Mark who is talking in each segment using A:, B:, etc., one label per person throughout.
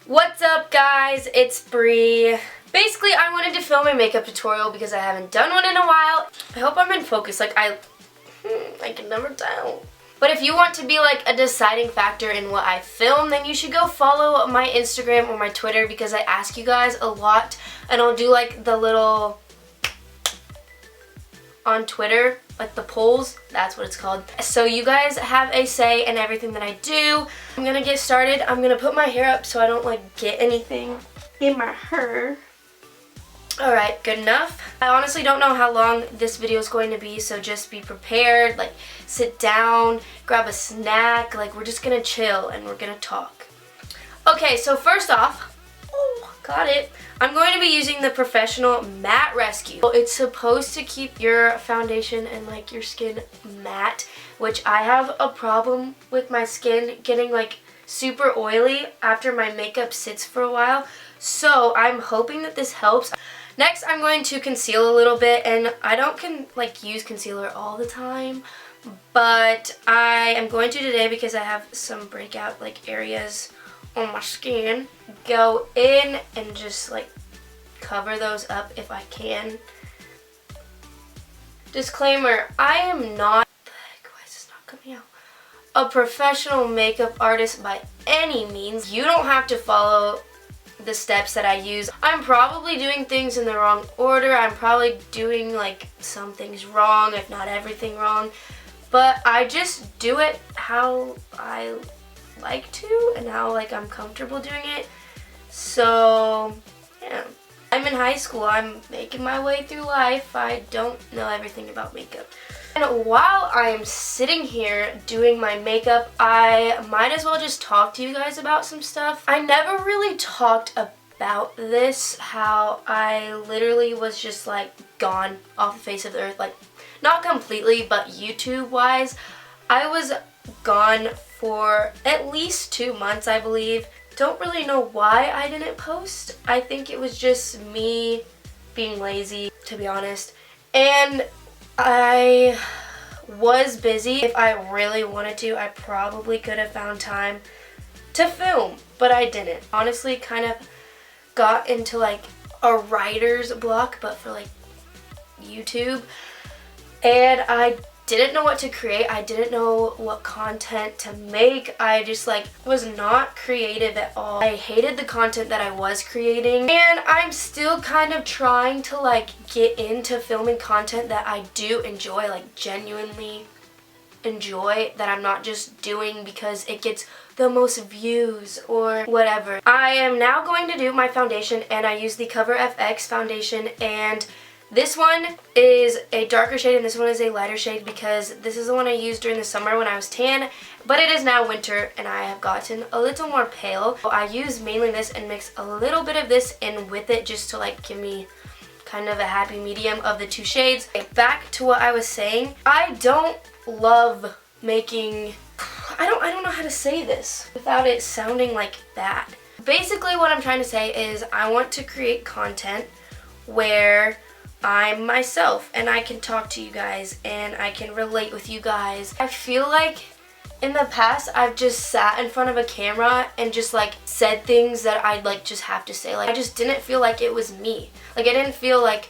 A: What's up guys, it's Bree. Basically I wanted to film a makeup tutorial because I haven't done one in a while. I hope I'm in focus, like I can never tell. But if you want to be like a deciding factor in what I film, then you should go follow my Instagram or my Twitter because I ask you guys a lot and I'll do like the little on Twitter, like the polls, that's what it's called. So you guys have a say in everything that I do. I'm gonna get started. I'm gonna put my hair up so I don't like get anything in my hair. Alright, good enough. I honestly don't know how long this video is going to be, so just be prepared, like sit down, grab a snack, like we're just gonna chill and we're gonna talk. Okay, so first off, got it. I'm going to be using the Professional Matte Rescue. It's supposed to keep your foundation and like your skin matte, which I have a problem with my skin getting like super oily after my makeup sits for a while. So I'm hoping that this helps. Next, I'm going to conceal a little bit, and I don't use concealer all the time, but I am going to today because I have some breakout like areas on my skin. Go in and just like cover those up if I can. Disclaimer, I am not, why is this not coming out? A professional makeup artist by any means. You don't have to follow the steps that I use. I'm probably doing things in the wrong order. I'm probably doing like some things wrong, if not everything wrong. But I just do it how I like to and how like I'm comfortable doing it. So yeah, I'm in high school. I'm making my way through life. I don't know everything about makeup. And while I am sitting here doing my makeup, I might as well just talk to you guys about some stuff. I never really talked about this, how I literally was just like gone off the face of the earth, like not completely, but YouTube wise. I was gone for at least 2 months, I believe. Don't really know why I didn't post. I think it was just me being lazy, to be honest. And I was busy. If I really wanted to, I probably could have found time to film, but I didn't. Honestly, kind of got into like a writer's block, but for like YouTube. And I didn't know what to create. I didn't know what content to make. I just like was not creative at all. I hated the content that I was creating, and I'm still kind of trying to like get into filming content that I do enjoy, like genuinely enjoy, that I'm not just doing because it gets the most views or whatever. I am now going to do my foundation, and I use the Cover FX foundation, and this one is a darker shade and this one is a lighter shade because this is the one I used during the summer when I was tan, but it is now winter and I have gotten a little more pale. I use mainly this and mix a little bit of this in with it just to like give me kind of a happy medium of the two shades. Back to what I was saying, I don't love making, I don't know how to say this without it sounding like bad. Basically what I'm trying to say is I want to create content where I'm myself and I can talk to you guys and I can relate with you guys. I feel like in the past I've just sat in front of a camera and just like said things that I'd like just have to say. Like I just didn't feel like it was me. Like I didn't feel like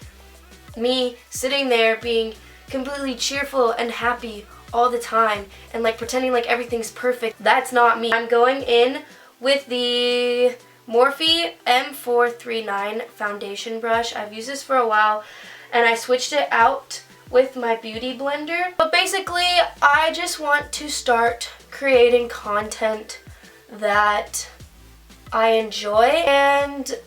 A: me sitting there being completely cheerful and happy all the time and like pretending like everything's perfect. That's not me. I'm going in with the Morphe M439 foundation brush. I've used this for a while and I switched it out with my beauty blender. But basically I just want to start creating content that I enjoy, and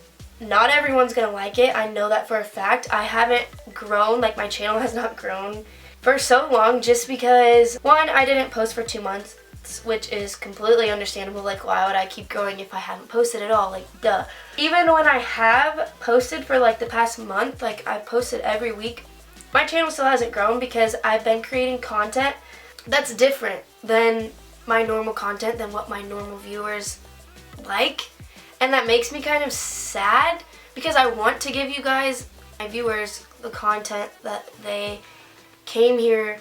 A: not everyone's gonna like it. I know that for a fact. I haven't grown, like my channel has not grown for so long just because, one, I didn't post for 2 months. Which is completely understandable. Like why would I keep growing if I haven't posted at all? Like duh. Even when I have posted for like the past month, like I posted every week, my channel still hasn't grown because I've been creating content that's different than my normal content, than what my normal viewers like. And that makes me kind of sad because I want to give you guys, my viewers, the content that they came here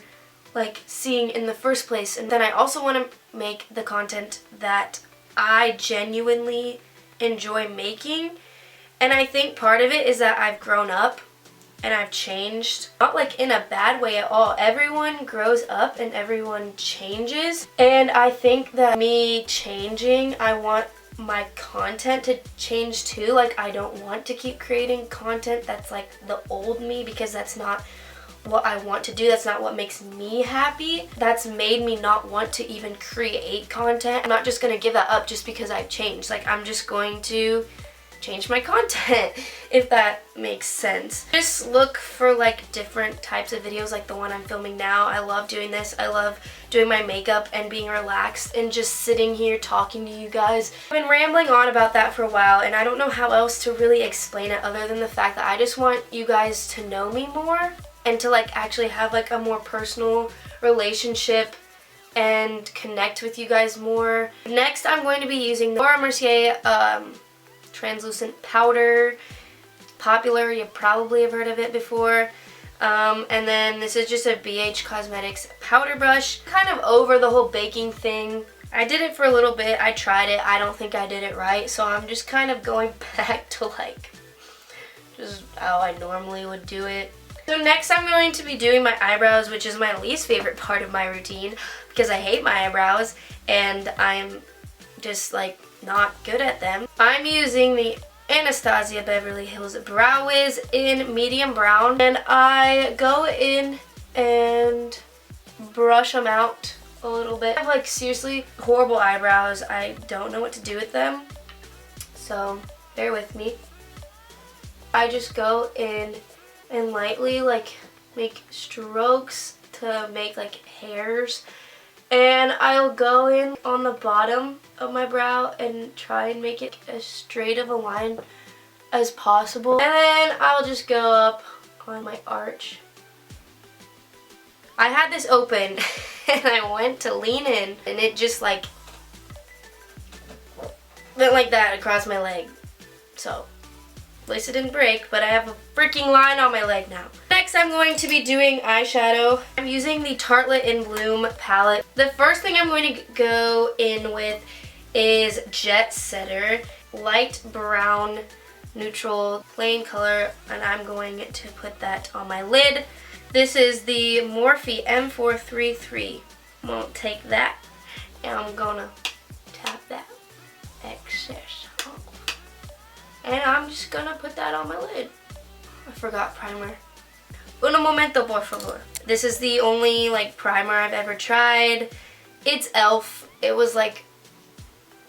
A: like seeing in the first place. And then I also want to make the content that I genuinely enjoy making. And I think part of it is that I've grown up and I've changed. Not like in a bad way at all. Everyone grows up and everyone changes. And I think that me changing, I want my content to change too. Like, I don't want to keep creating content that's like the old me, because that's not what I want to do. That's not what makes me happy. That's made me not want to even create content. I'm not just gonna give that up just because I've changed. Like, I'm just going to change my content, if that makes sense. Just look for like different types of videos like the one I'm filming now. I love doing this. I love doing my makeup and being relaxed and just sitting here talking to you guys. I've been rambling on about that for a while, and I don't know how else to really explain it other than the fact that I just want you guys to know me more and to like actually have like a more personal relationship and connect with you guys more. Next, I'm going to be using the MERCIER translucent powder. Popular, you probably have heard of it before. And then this is just a BH Cosmetics powder brush. Kind of over the whole baking thing. I did it for a little bit. I tried it. I don't think I did it right. So I'm just kind of going back to like just how I normally would do it. So next I'm going to be doing my eyebrows, which is my least favorite part of my routine because I hate my eyebrows and I'm just like not good at them. I'm using the ANASTASIA Beverly Hills Brow Wiz in medium brown, and I go in and brush them out a little bit. I have like seriously horrible eyebrows. I don't know what to do with them, so bear with me. I just go in and lightly like make strokes to make like hairs. And I'll go in on the bottom of my brow and try and make it as straight of a line as possible. And then I'll just go up on my arch. I had this open and I went to lean in and it just like went like that across my leg. So at least it didn't break, but I have a freaking line on my leg now. Next, I'm going to be doing eyeshadow. I'm using the Tarte in Bloom palette. The first thing I'm going to go in with is Jet Setter, light brown, neutral, plain color, and I'm going to put that on my lid. This is the Morphe M433. I'm going to take that and I'm going to tap that excess off. And I'm just gonna put that on my lid. I forgot primer. Un momento, por favor. This is the only like primer I've ever tried. It's e.l.f. It was like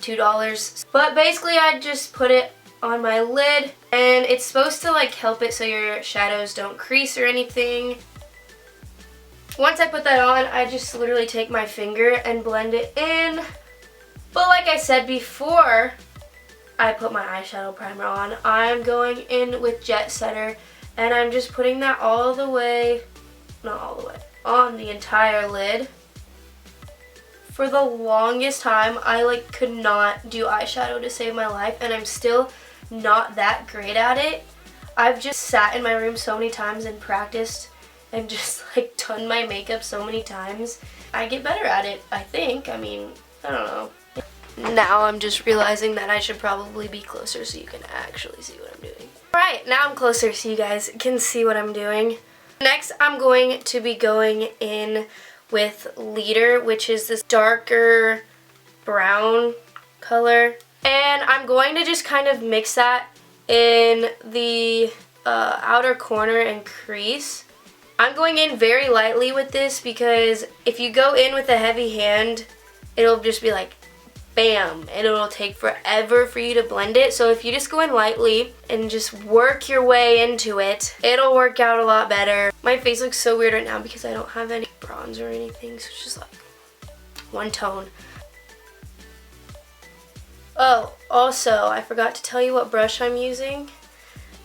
A: $2. But basically I just put it on my lid and it's supposed to like help it so your shadows don't crease or anything. Once I put that on, I just literally take my finger and blend it in. But like I said before, I put my eyeshadow primer on, I'm going in with Jet Setter and I'm just putting that all the way, not all the way, on the entire lid. For the longest time, I like could not do eyeshadow to save my life, and I'm still not that great at it. I've just sat in my room so many times and practiced and just like done my makeup so many times. I get better at it, I think. I mean, I don't know. Now I'm just realizing that I should probably be closer so you can actually see what I'm doing. Alright, now I'm closer so you guys can see what I'm doing. Next, I'm going to be going in with Leader, which is this darker brown color. And I'm going to just kind of mix that in the outer corner and crease. I'm going in very lightly with this because if you go in with a heavy hand, it'll just be like bam, and it'll take forever for you to blend it. So if you just go in lightly and just work your way into it, it'll work out a lot better. My face looks so weird right now because I don't have any bronzer or anything, so it's just like one tone. Oh, also, I forgot to tell you what brush I'm using.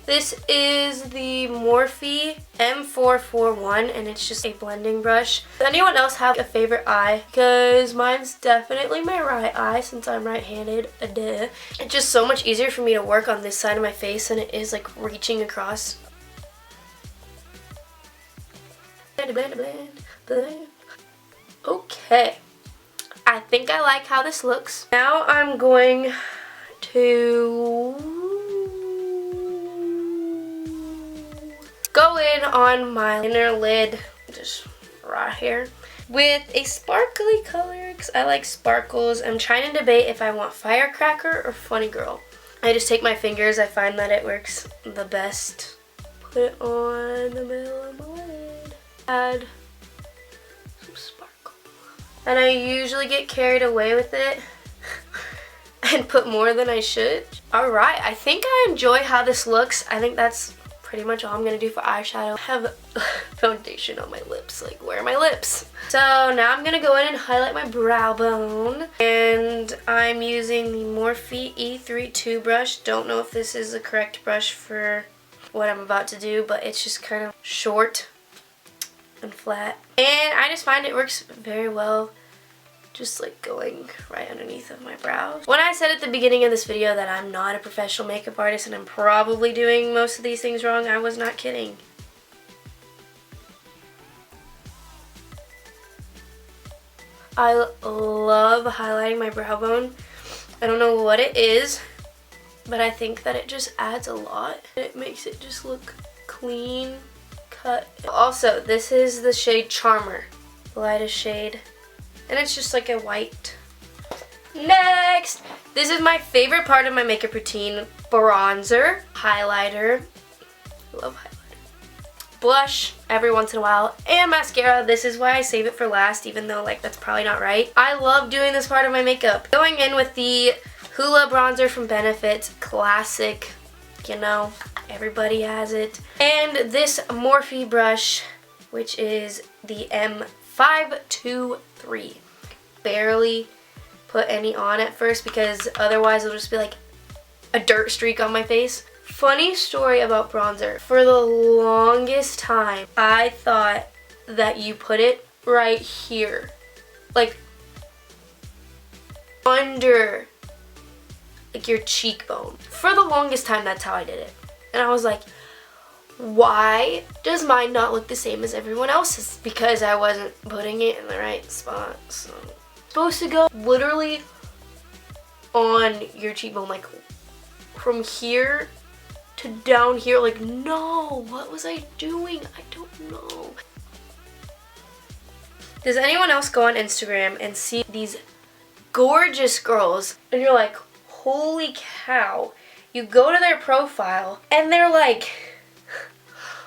A: This is the Morphe M441, and it's just a blending brush. Does anyone else have a favorite eye? Because mine's definitely my right eye since I'm right-handed. Duh. It's just so much easier for me to work on this side of my face than it is like reaching across. Okay. I think I like how this looks. Now I'm going to go in on my inner lid, just right here, with a sparkly color because I like sparkles. I'm trying to debate if I want Firecracker or Funny Girl. I just take my fingers. I find that it works the best. Put it on the middle of my lid. Add some sparkle. And I usually get carried away with it and put more than I should. Alright, I think I enjoy how this looks. I think that's pretty much all I'm going to do for eyeshadow. I have foundation on my lips. Like, where are my lips? So now I'm going to go in and highlight my brow bone. And I'm using the Morphe E32 brush. Don't know if this is the correct brush for what I'm about to do, but it's just kind of short and flat. And I just find it works very well. Just like going right underneath of my brows. When I said at the beginning of this video that I'm not a professional makeup artist and I'm probably doing most of these things wrong, I was not kidding. I love highlighting my brow bone. I don't know what it is, but I think that it just adds a lot. It makes it just look clean cut. Also, this is the shade Charmer, the lightest shade. And it's just like a white. Next, this is my favorite part of my makeup routine. Bronzer, highlighter, love highlighter, blush every once in a while, and mascara. This is why I save it for last, even though like that's probably not right. I love doing this part of my makeup. Going in with the Hoola bronzer from Benefit, classic, you know, everybody has it. And this Morphe brush, which is the M523. Barely put any on at first because otherwise it'll just be like a dirt streak on my face. Funny story about bronzer. For the longest time, I thought that you put it right here. Like under like your cheekbone. For the longest time, that's how I did it. And I was like, why does mine not look the same as everyone else's? Because I wasn't putting it in the right spot. So it's supposed to go literally on your cheekbone, like from here to down here. Like, no, what was I doing? I don't know. Does anyone else go on Instagram and see these gorgeous girls and you're like, holy cow? You go to their profile and they're like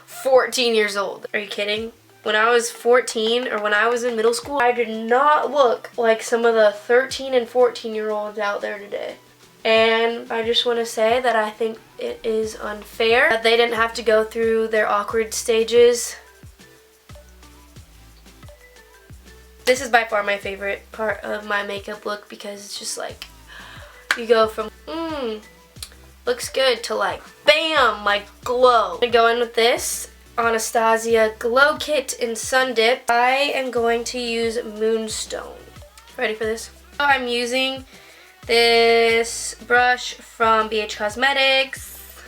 A: 14 years old. Are you kidding? When I was 14 or when I was in middle school, I did not look like some of the 13 and 14-year-olds out there today. And I just want to say that I think it is unfair that they didn't have to go through their awkward stages. This is by far my favorite part of my makeup look because it's just like, you go from, looks good to like, bam, like glow. I'm going to go in with this Anastasia Glow Kit in Sun Dip. I am going to use Moonstone. Ready for this? So I'm using this brush from BH Cosmetics.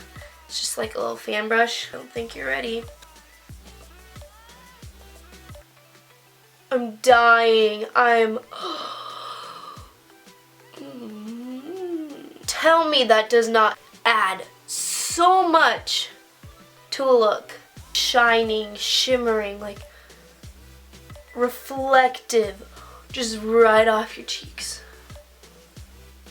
A: It's just like a little fan brush. I don't think you're ready. I'm dying. Tell me that does not add so much to a look. Shining, shimmering, like reflective, just right off your cheeks.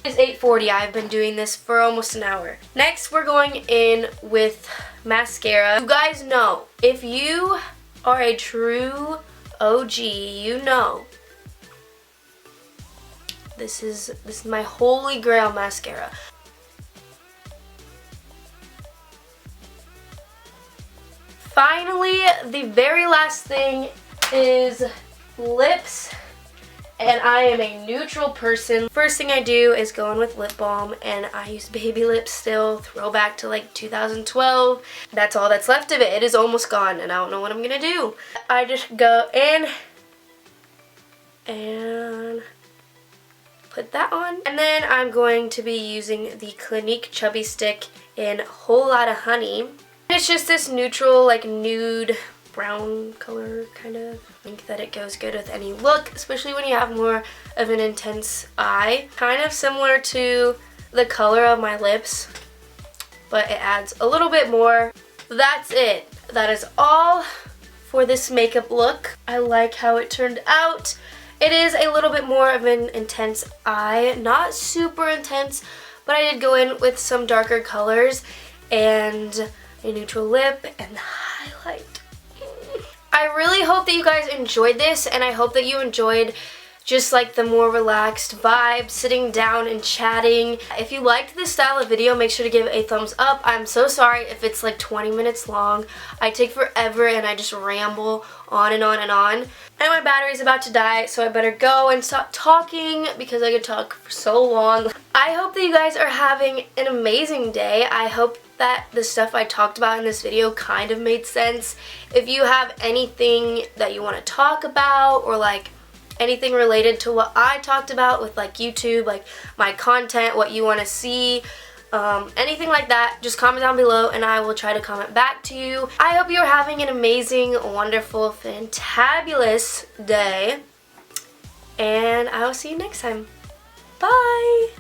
A: It's 8:40. I've been doing this for almost an hour. Next, we're going in with mascara. You guys know, if you are a true OG, you know this is my holy grail mascara. Finally, the very last thing is lips, and I am a neutral person. First thing I do is go in with lip balm, and I use baby lips still, throwback to like 2012. That's all that's left of it. It is almost gone, and I don't know what I'm gonna do. I just go in and put that on, and then I'm going to be using the Clinique Chubby Stick in Whole Lotta Honey. It's just this neutral, like nude brown color kind of. I think that it goes good with any look, especially when you have more of an intense eye. Kind of similar to the color of my lips, but it adds a little bit more. That's it. That is all for this makeup look. I like how it turned out. It is a little bit more of an intense eye, not super intense, but I did go in with some darker colors and a neutral lip and highlight. I really hope that you guys enjoyed this, and I hope that you enjoyed just like the more relaxed vibe, sitting down and chatting. If you liked this style of video, make sure to give it a thumbs up. I'm so sorry if it's like 20 minutes long. I take forever and I just ramble on and on and on. And my battery's about to die, so I better go and stop talking because I could talk for so long. I hope that you guys are having an amazing day. I hope that the stuff I talked about in this video kind of made sense. If you have anything that you want to talk about, or like anything related to what I talked about with like YouTube, like my content, what you want to see, anything like that, just comment down below and I will try to comment back to you. I hope you're having an amazing, wonderful, fantabulous day, and I will see you next time. Bye!